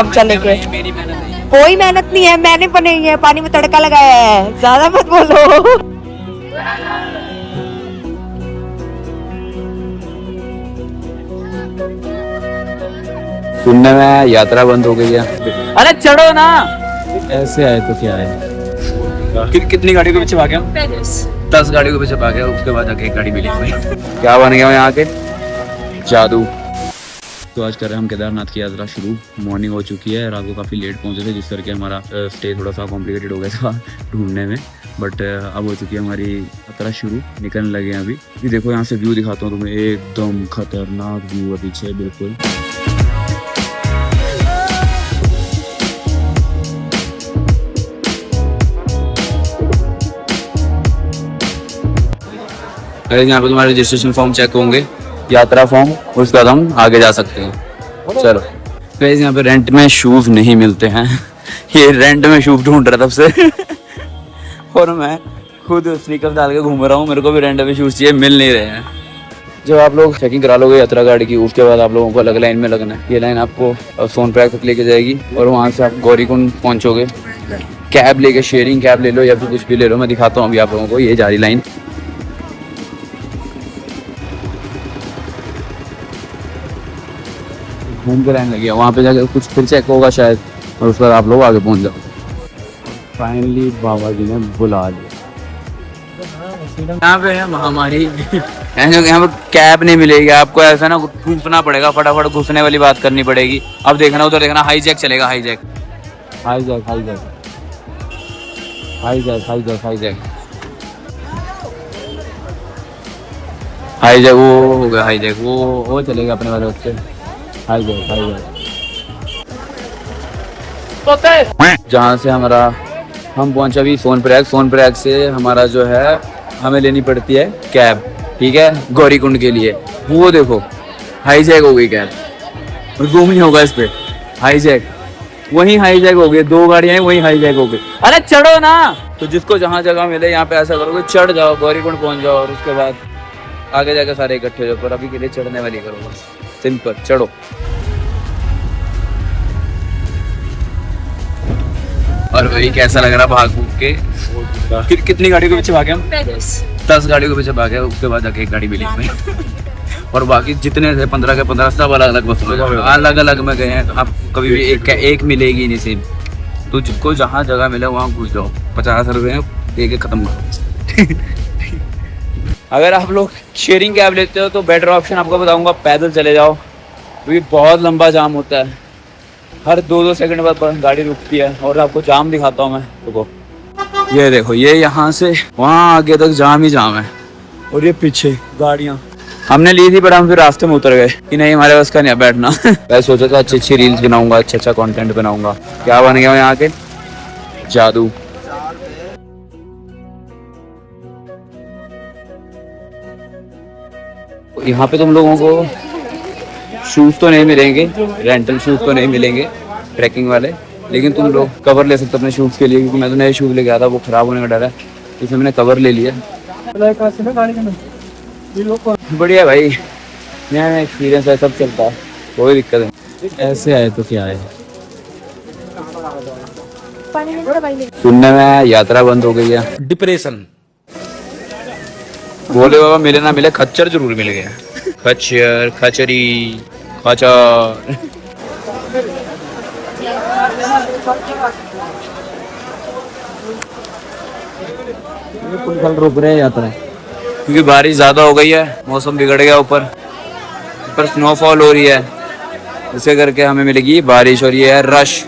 हम चलेंगे। कोई मेहनत नहीं है, मैंने बनाई है, पानी में तड़का लगाया है, ज्यादा मत बोलो। सुनने में यात्रा बंद हो गई है। अरे चढ़ो ना। ऐसे आए तो क्या है। कितनी गाड़ी के पीछे भागे हम? 10 गाड़ी के पीछे भागे, उसके बाद जाके एक गाड़ी मिली हमें। क्या बन गया यहाँ के जादू। तो आज कर रहे हैं हम केदारनाथ की यात्रा शुरू। मॉर्निंग हो चुकी है, रात को काफ़ी लेट पहुंचे थे, जिस करके हमारा स्टे थोड़ा सा कॉम्प्लिकेटेड हो गया था ढूंढने में। बट अब हो चुकी है हमारी यात्रा शुरू, निकलने लगे हैं अभी। ये देखो यहाँ से व्यू दिखाता हूँ तुम्हें, एकदम खतरनाक व्यू है पीछे बिल्कुल। यहाँ पे तुम्हारे रजिस्ट्रेशन फॉर्म चेक होंगे, यात्रा फॉर्म, उसके बाद हम आगे जा सकते हैं। चलो गाइस, यहाँ पे रेंट में शूज नहीं मिलते हैं। ये रेंट में शूज ढूंढ रहा था तब से और मैं खुद स्नीकर्स डाल के घूम रहा हूँ। मेरे को भी रेंट में शूज चाहिए, मिल नहीं रहे हैं। जब आप लोग चेकिंग करा लोगे यात्रा गाड़ी की, उसके बाद आप लोगों को अलग लाइन में लगना है। ये लाइन आपको सोनप्रयाग तक लेके जाएगी और वहाँ से आप गौरीकुंड पहुँचोगे। कैब लेके, शेयरिंग कैब ले लो या फिर कुछ भी ले लो, मैं दिखाता हूँ अभी आप लोगों को। ये जा रही लाइन, घूम के लाइन लगी है, वहाँ पे जाकर कुछ फिर चेक होगा शायद, और उसके बाद आप लोग आगे पहुँच जाओ। फाइनली बाबा जी ने बुला लिया। यहाँ पे है महामारी। यहाँ पे कैब नहीं मिलेगी आपको, ऐसा ना घूमना पड़ेगा, फटाफट घुसने वाली बात करनी पड़ेगी। अब देखना उधर देखना, हाईजैक चलेगा, hijack hijack hijack hijack hijack hijack hijack. वो हो गया हाईजैक, वो चलेगा अपने वाले उससे। हाईजैक हाईजैक जहाँ से हमारा हम पहुंचा अभी सोनप्रयाग। सोनप्रयाग से हमारा जो है हमें लेनी पड़ती है कैब, ठीक है, गौरीकुंड के लिए। वो देखो हाईजैक हो गई कैब, रूम नहीं होगा इस पे, हाईजैक वही हाईजैक हो गई। 2 गाड़ियां हैं, वही हाईजैक हो गई। अरे चढ़ो ना। तो जिसको जहाँ जगह मिले यहाँ पे ऐसा करोगे, चढ़ जाओ, गौरीकुंड पहुंच जाओ और उसके बाद आगे जाकर सारे इकट्ठे हो जाओ। पर अभी के लिए चढ़ने वाली करो बस, सिंपल चढ़ो। और वही कैसा लग रहा भाग भूग के। कितनी गाड़ी के पीछे भागे हम? 10 गाड़ियों के पीछे भागे, उसके बाद जाके एक गाड़ी मिली हमें। और बाकी जितने थे 15 के 15 सब अलग अलग बस में, अलग अलग में गए हैं। आप कभी भी एक मिलेगी नहीं सिम। तो जिसको जहाँ जगह मिले वहाँ घुस जाओ, 50 रुपये दे के खत्म करो। अगर आप लोग शेयरिंग कैब लेते हो तो बेटर ऑप्शन आपको बताऊंगा, पैदल चले जाओ, क्योंकि बहुत लंबा जाम होता है। हर 2-2 सेकंड बाद गाड़ी रुकती है। और आपको जाम दिखाता हूँ मैं, रुको। ये देखो, ये यहाँ से वहाँ आगे तक जाम ही जाम है, और ये पीछे गाड़ियाँ। हमने ली थी पर हम फिर रास्ते में उतर गए कि नहीं, हमारे बस का नहीं बैठना। मैं सोचा था अच्छी अच्छी रील्स बनाऊंगा, अच्छा कंटेंट बनाऊंगा। क्या बन गया यहाँ के जादू। यहाँ पे तुम लोगों को शूज तो नहीं मिलेंगे, रेंटल शूज तो नहीं मिलेंगे ट्रैकिंग वाले, लेकिन तुम लोग कवर ले सकते हो अपने शूज के लिए, क्योंकि मैं तो नए शूज लेके आया था, वो खराब होने का डर है, इसलिए मैंने कवर ले लिया। बढ़िया भाई, नया एक्सपीरियंस है, सब चलता है, कोई दिक्कत नहीं। ऐसे आए तो क्या है। सुनने में यात्रा बंद हो गई है। डिप्रेशन। बोले बाबा मिले ना मिले, खच्चर जरूर मिल गया। खच्चर, खचरी, खचर। रुक रहे हैं यात्रा, क्योंकि बारिश ज्यादा हो गई है, मौसम बिगड़ गया, ऊपर स्नोफॉल हो रही है, इससे करके हमें मिलेगी बारिश। और ये है रश,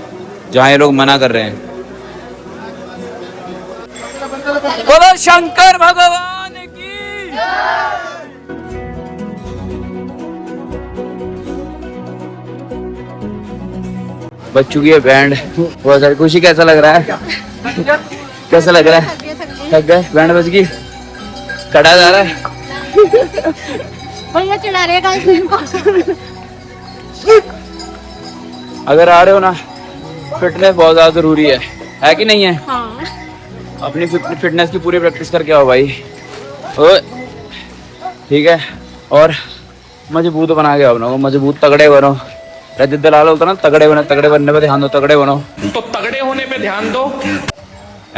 जहाँ ये लोग मना कर रहे हैं। बोलो शंकर भगवान की। बच चुकी है बैंड। बहुत सारी खुशी। कैसा लग रहा है? कैसा लग रहा है? थक गए? बैंड बज गई, चढ़ा जा रहा है। भैया चढ़ा रहे हैं। अगर आ रहे हो ना, फिटनेस बहुत ज्यादा जरूरी है कि नहीं है? हाँ। अपनी फिटनेस की पूरी प्रैक्टिस करके आओ भाई, ठीक है। और मजबूत बना के अपनों को, मजबूत तगड़े बनो, रजत दलाल होता ना, तगड़े बनने पे ध्यान दो, तगड़े बनो। तो तगड़े होने पे ध्यान दो।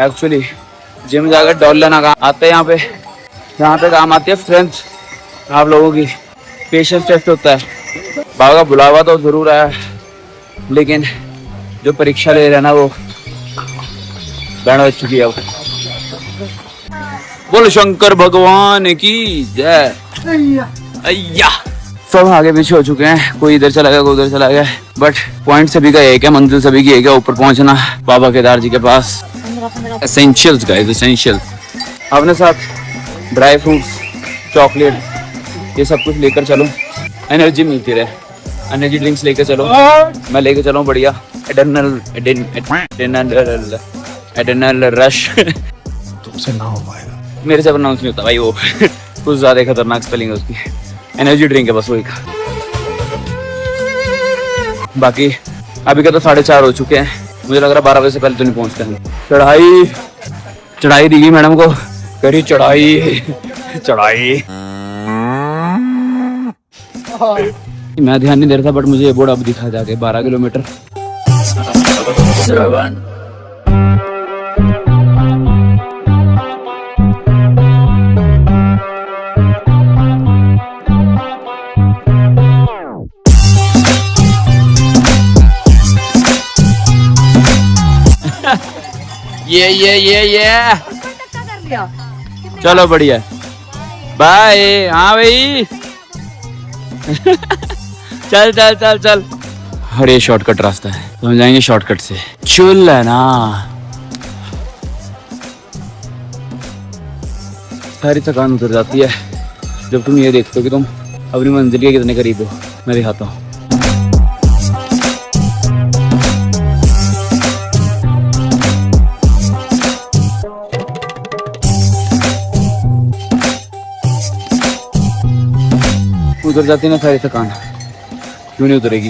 एक्चुअली जिम जाकर डॉल लेना काम आते हैं यहाँ पे काम आती है स्ट्रेंथ आप लोगों की, पेशेंस टेस्ट होता है। बाबा का बुलावा तो जरूर आया, लेकिन जो परीक्षा ले रहे हैं ना वो बैंड बज चुकी है। बोल शंकर भगवान की जय। अय्या सब आगे पीछे हो चुके हैं, कोई इधर चला गया कोई उधर चला गया, बट पॉइंट सभी का एक है, मंजिल सभी की एक है, ऊपर पहुंचना बाबा केदार जी के पास। Essentials guys, essential. अपने साथ ड्राई फ्रूट्स, चॉकलेट, ये सब कुछ लेकर चलो, एनर्जी मिलती रहे। एनर्जी ड्रिंक्स लेकर चलो, मैं लेकर चला हूँ बढ़िया एडेनल रश। तुमसे ना हो पाएगा, मेरे से प्रोनाउंस नहीं होता भाई वो कुछ ज्यादा खतरनाक स्पेलिंग है उसकी। एनर्जी ड्रिंक है बस वही का। बाकी अभी का तो 4:30 हो चुके हैं, मुझे लग रहा 12 बजे से पहले तो नहीं पहुंचते हम। चढ़ाई दी गई मैडम को, करी चढ़ाई। मैं ध्यान नहीं दे रहा था, बट मुझे ये बोर्ड अब दिखा जाके 12 किलोमीटर। ये चलो बढ़िया, बाय। हाँ भाई चल चल चल चल। और ये शॉर्टकट रास्ता है तो हम जाएंगे शॉर्टकट से। चल है ना, सारी थकान उतर जाती है जब तुम ये देखते हो कि तुम अपनी मंजिल के कितने करीब हो। मैं दिखाता हूँ। उतर जाती ना सारी थकान, क्यों नहीं उतरेगी।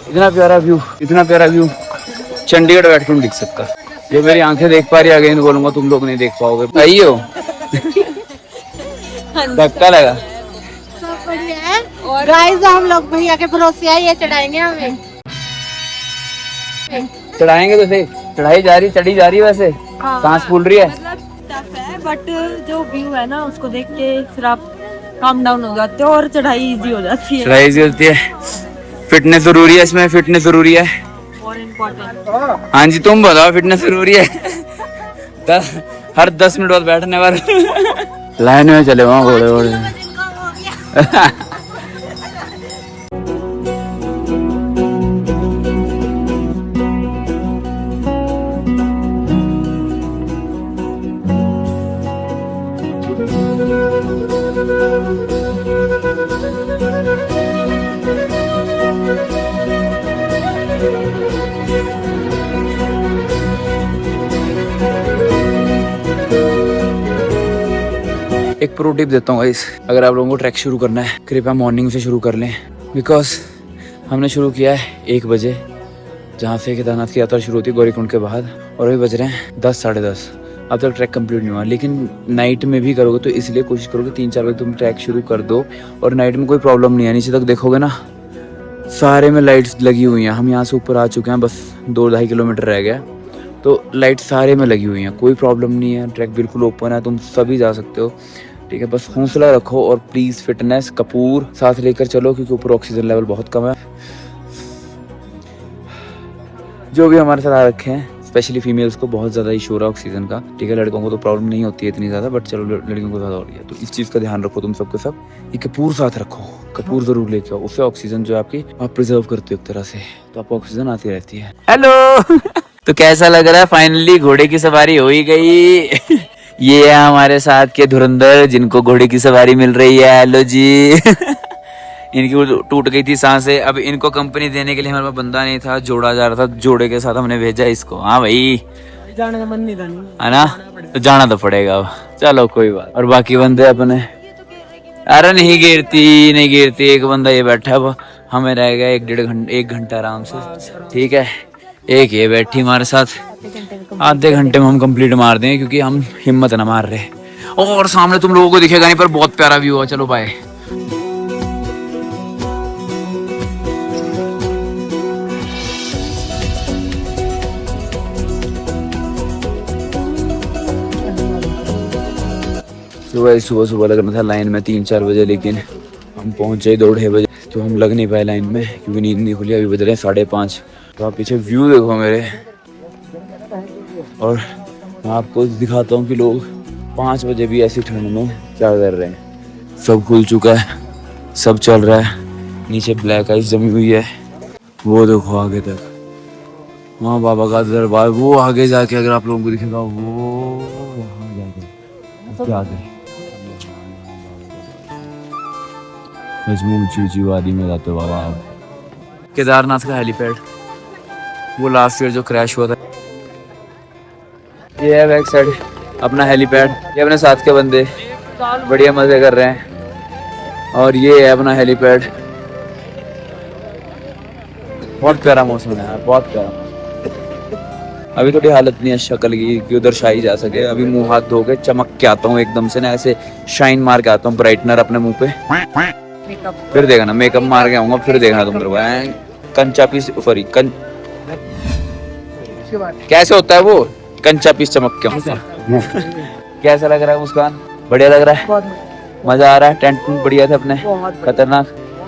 इतना प्यारा व्यू चंडीगढ़ बैठ के नहीं दिख सकता। ये मेरी आंखें देख पा रही, आगे नहीं बोलूंगा, तुम लोग नहीं देख पाओगे। आई हो धक्का लगा। सब बढ़िया है। और गाइस हम लोग भैया के भरोसे आए, ये चढ़ाएंगे हमें। चढ़ाएंगे तो सही, चढ़ी जा रही वैसे। सांस फूल रही है, मतलब टफ है, बट जो व्यू है ना उसको देख के फिर आप काम डाउन हो जाते हो और चढ़ाई इजी हो जाती है। चढ़ाई इजी होती है। फिटनेस जरूरी है इसमें, फिटनेस जरूरी है और इम्पोर्टेंट। हाँ जी तुम बताओ, फिटनेस जरूरी है। हर 10 मिनट बाद बैठने वाले लाइन में चले वहाँ घोड़े घोड़े। एक प्रो टिप देता हूँ गाइस, अगर आप लोगों को ट्रैक शुरू करना है कृपया मॉर्निंग से शुरू कर लें, बिकॉज हमने शुरू किया है 1 बजे, जहाँ से केदारनाथ की यात्रा शुरू होती है गौरीकुंड के बाद, और अभी बज रहे हैं 10 साढ़े 10। अब तक ट्रैक कंप्लीट नहीं हुआ, लेकिन नाइट में भी करोगे तो इसलिए कोशिश करोगे 3-4 बजे तुम ट्रैक शुरू कर दो, और नाइट में कोई प्रॉब्लम नहीं है। नीचे तक देखोगे ना सारे में लाइट्स लगी हुई हैं। हम यहाँ से ऊपर आ चुके हैं, बस 2-2.5 किलोमीटर रह गया, तो लाइट सारे में लगी हुई हैं, कोई प्रॉब्लम नहीं है। ट्रैक बिल्कुल ओपन है, तुम सभी जा सकते हो, ठीक है। बस हौसला रखो और प्लीज़ फिटनेस कपूर साथ लेकर चलो, क्योंकि ऊपर ऑक्सीजन लेवल बहुत कम है। जो भी हमारे साथ आ रखे हैं, स्पेशली फीमेल्स को बहुत ज़्यादा इशू है ऑक्सीजन का, ठीक है। लड़कों को तो प्रॉब्लम नहीं होती है इतनी ज़्यादा, बट चलो लड़कियों को ज़्यादा हो रही है, तो इस चीज़ का ध्यान रखो तुम सबके सब। ये कपूर साथ रखो, कपूर ज़रूर लेके आओ, उससे ऑक्सीजन जो है आपकी आप प्रिजर्व करते हो एक तरह से, तो आपको ऑक्सीजन आती रहती है। हेलो तो कैसा लग रहा है, फाइनली घोड़े की सवारी हो ही गई। ये है हमारे साथ के धुरंधर जिनको घोड़े की सवारी मिल रही है। हेलो जी। इनकी टूट गई थी सांसें, अब इनको कंपनी देने के लिए हमारे पास बंदा नहीं था, जोड़ा जा रहा था, जोड़े के साथ हमने भेजा इसको। हाँ भाई जाने का मन नहीं था, है ना, तो जाना तो पड़ेगा अब, चलो कोई बात। और बाकी बंदे अपने, अरे नहीं गिरती, एक बंदा ये बैठा है, हमें रह गया 1 घंटा आराम से, ठीक है। एक ये बैठी हमारे साथ, आधे घंटे में हम कंप्लीट मार देंगे, क्योंकि हम हिम्मत ना मार रहे। और सामने तुम लोगों को दिखेगा नहीं, पर बहुत प्यारा व्यू है। चलो बाय। सुबह सुबह लगना था लाइन में 3-4 बजे, लेकिन हम पहुंचे 2-2:30 बजे, तो हम लग नहीं पाए लाइन में क्योंकि नींद नहीं खुली। अभी बज रहे हैं 5:30। तो आप पीछे व्यू देखो मेरे, और मैं आपको दिखाता हूँ कि लोग 5 बजे भी ऐसी ठंड में क्या कर रहे हैं। सब खुल चुका है, सब चल रहा है, नीचे ब्लैक आइस जमी हुई है। वो देखो आगे तक, वहाँ बाबा का दरबार, वो आगे जाके अगर आप लोगों को दिखेगा, वो वहाँ जाके आगे ऊंची वादी में जाते हो बाबा आप। केदारनाथ का हेलीपैड, वो लास्ट ईयर जो क्रैश हुआ था। ये है बैक साइड अपना हेलीपैड, ये अपने साथ के बंदे बढ़िया मजे कर रहे हैं। और ये है अपना हेलीपैड, बहुत प्यारा मौसम है यार, बहुत प्यारा। अभी थोड़ी हालत नहीं है शक्ल की कि उधर शाही जा सके। अभी मुंह हाथ धो के चमक के आता हूँ एकदम से ना, ऐसे शाइन मार के आता हूँ, ब्राइटनर अपने मुंह पे, फिर देखना मेकअप मार के आऊंगा, फिर देखना तुम लोग कंचा पीस सॉरी कैसे होता है वो कंचा पीस चमक के। कैसा लग रहा है मुस्कान? बढ़िया लग रहा है, मजा आ रहा है। टेंट बढ़िया थे अपने, खतरनाक,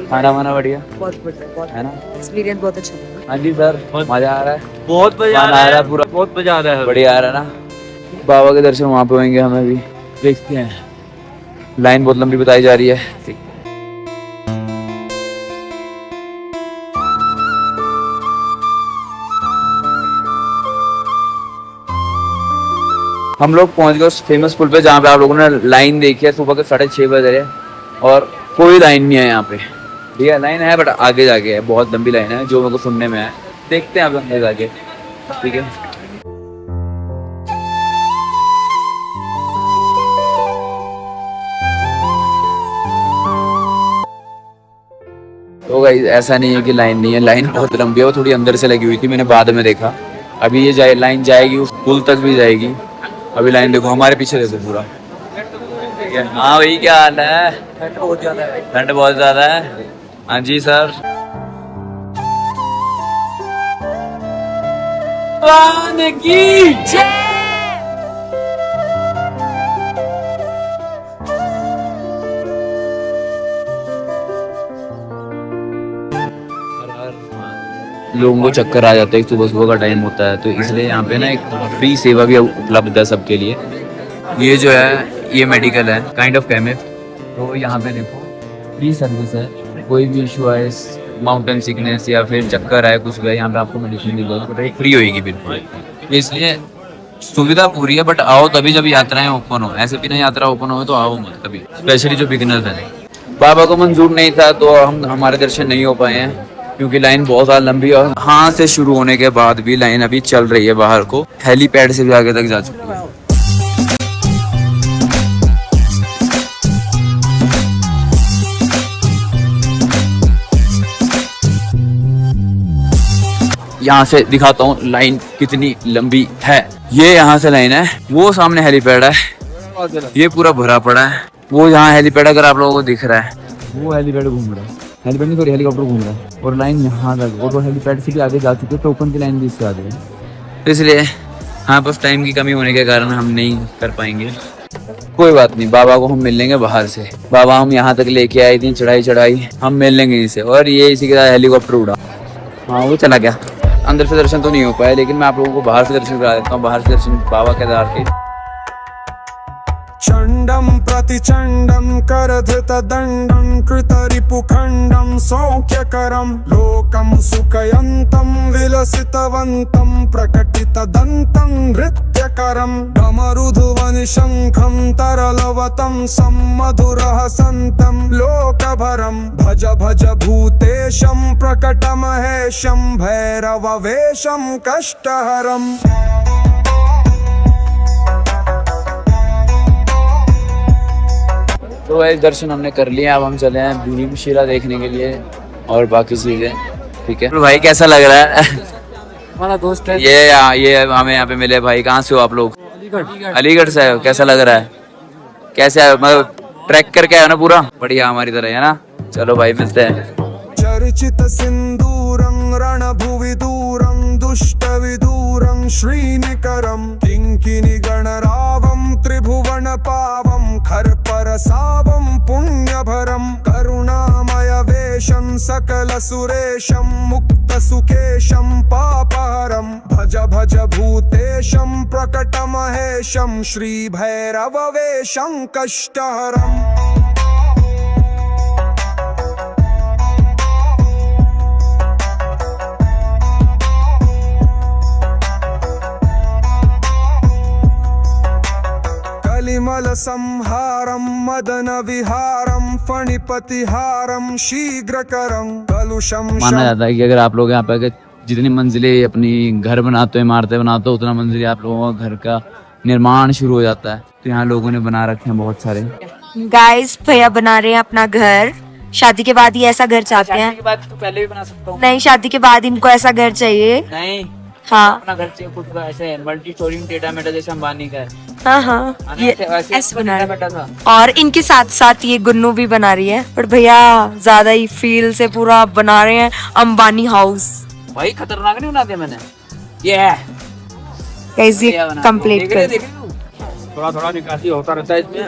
खाना वाना बढ़िया है ना, एक्सपीरियंस बहुत अच्छा। हाँ जी सर, मजा आ रहा है, बहुत मजा आ रहा है, पूरा बहुत मजा आ रहा है, बढ़िया आ रहा है ना। बाबा के दर्शन वहाँ पे होंगे, हमें भी देखते हैं। लाइन बहुत लंबी बताई जा रही है। हम लोग पहुंच गए उस फेमस पुल पे जहाँ पे आप लोगों ने लाइन देखी है। सुबह के 6:30 बजे और कोई लाइन नहीं है यहाँ पे। ठीक है, लाइन है बट आगे जाके है, बहुत लंबी लाइन है जो मेरे को सुनने में है। देखते हैं आप अंदर जाके, ठीक है। तो गाइस ऐसा नहीं है कि लाइन नहीं है, लाइन बहुत लंबी है, वो थोड़ी अंदर से लगी हुई थी, मैंने बाद में देखा। अभी ये लाइन जाएगी उस पुल तक भी जाएगी। अभी लाइन देखो, हमारे पीछे देखो पूरा। हाँ भाई क्या हाल है? ठंड बहुत ज्यादा है। ठंड बहुत ज्यादा है, हाँ जी सर। लोगों को चक्कर आ जाते हैं, सुबह सुबह का टाइम होता है, तो इसलिए यहाँ पे ना एक फ्री सेवा भी उपलब्ध है सबके लिए। ये जो है ये मेडिकल है, काइंड ऑफ केमिस्ट। तो यहाँ पे देखो फ्री सर्विस है, कोई भी इशू है, माउंटेन सिकनेस या फिर चक्कर है, कुछ भी है, यहाँ पे आपको मेडिसिन दी जाएगी, फ्री होगी बिल्कुल। इसलिए सुविधा पूरी है, बट आओ तभी जब यात्राएं ओपन हो। ऐसे भी ना यात्रा ओपन हो तो आओ मत कभी, स्पेशली जो बिगिनर्स है। बाबा को मंजूर नहीं था तो हमारे दर्शन नहीं हो पाए हैं क्योंकि लाइन बहुत ज़्यादा लंबी है। और हाँ से शुरू होने के बाद भी लाइन अभी चल रही है बाहर को, हेलीपैड से भी आगे तक जा चुकी है। यहाँ से दिखाता हूँ लाइन कितनी लंबी है। ये यहाँ से लाइन है, वो सामने हेलीपैड है, ये पूरा भरा पड़ा है। वो यहाँ हेलीपैड अगर आप लोगों को दिख रहा है, वो हेलीपैड घूम रहा है, हेलीपैड नहीं सॉरी हेलीकॉप्टर घूम रहा है। और लाइन यहाँ तक, और हेलीपैड से भी आगे जा चुके, तो ओपन की लाइन भी इससे आगे है। तो इसलिए हाँ बस टाइम की कमी होने के कारण हम नहीं कर पाएंगे। कोई बात नहीं, बाबा को हम मिल लेंगे बाहर से। बाबा हम यहाँ तक लेके आए, इतनी चढ़ाई हम मिल लेंगे इसे। और ये इसी के साथ हेलीकॉप्टर उड़ा, हाँ वो चला गया। अंदर से दर्शन तो नहीं हो पाया, लेकिन मैं आप लोगों को बाहर से दर्शन करा देता हूँ। बाहर से दर्शन बाबा केदार के। चंडम प्रतिचंडम करधित दंडम कृतरिपुखंडम सौख्यकरम लोकम सुखयंतम विलसितवंतम प्रकटित दंतम नृत्यकरम डमरुध्वनि शंखम तरलवतम सम्मधुरहसंतम लोकभरम भज भज भूतेशम प्रकटमहेशम भैरववेशम कष्टहरम। तो इस दर्शन हमने कर लिए, अब हम चले हैं भीमशिला देखने के लिए और बाकी चीजें। ठीक है तो भाई कैसा लग रहा है? हमारा दोस्त है ये हमें यहाँ पे मिले भाई। कहाँ से हो आप लोग? अलीगढ़ से आए हो। कैसा लग रहा है? कैसे आए, मतलब ट्रैक करके आए हो ना पूरा? बढ़िया हमारी तरह है ना। चलो भाई मिलते हैं। चर्चित सिंदूरं रणभुवि दूरं दुष्ट विदूरं श्रीनिकरं किंकिनी गणरावं त्रिभुवन पावं खर सुरेशं मुक्तसुकेशं पापहरं भज भज भूतेशं प्रकटमहेशं श्रीभैरववेशं कष्टहरम् कलिमल संहारं मदन विहारं फणिपतिहारं शीघ्रकरं कलुषं माना जाता है कि अगर आप लोग यहाँ पे अगर जितनी मंजिलें अपनी घर बनाते हो, इमारतें बनाते हो, उतना मंजिलें आप लोगों का घर का निर्माण शुरू हो जाता है। तो यहाँ लोगों ने बना रखे हैं बहुत सारे। गाइस भैया बना रहे हैं अपना घर। शादी के बाद ही ऐसा घर चाहते हैं। के बाद तो पहले भी बना सकता हूँ। नहीं, शादी के बाद इनको ऐसा घर चाहिए। नहीं, हाँ अपना घर चाहिए खुद का, ऐसे मल्टी स्टोरी टेढ़ा मेढ़ा जैसे अंबानी का है। हाँ हाँ, ये वैसे ऐसे बना रहे बेटा था। और इनके साथ साथ ये गुन्नू भी बना रही है, पर भैया ज्यादा ही फील से पूरा बना रहे हैं अंबानी हाउस। भाई खतरनाक नहीं बना दिया मैंने। ये है कैसे कंप्लीट कर थोड़ा थोड़ा निकासी होता रहता है इसमें,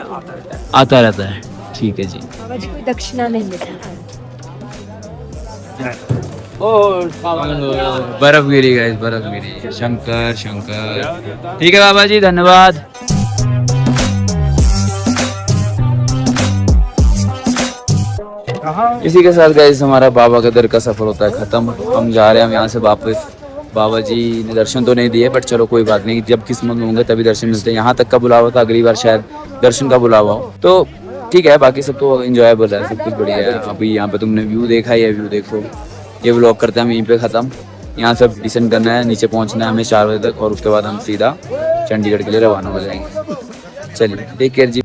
आता रहता है। ठीक है जी। कोई दक्षिणा नहीं लेता। बर्फ गिरी गाइस, बर्फ गिरी। शंकर शंकर। ठीक है बाबा जी, धन्यवाद। इसी के साथ गाइस हमारा बाबा का दर का सफर होता है खत्म। हम जा रहे हैं हम यहाँ से वापस। बाबा जी ने दर्शन तो नहीं दिए, बट चलो कोई बात नहीं, जब किस्मत में होंगे तभी दर्शन मिलते हैं। यहाँ तक का बुलावा था, अगली बार शायद दर्शन का बुलावा हो। तो ठीक है, बाकी सब तो एंजॉयबल है, सब कुछ बढ़िया है। अभी यहाँ पे तुमने व्यू देखा, ये व्यू देखो। ये व्लॉग करते हैं हम यहीं पे ख़त्म। यहाँ सब डिसेंड करना है, नीचे पहुँचना है हमें 4 बजे तक, और उसके बाद हम सीधा चंडीगढ़ के लिए रवाना हो जाएंगे। चलिए, टेक केयर जी।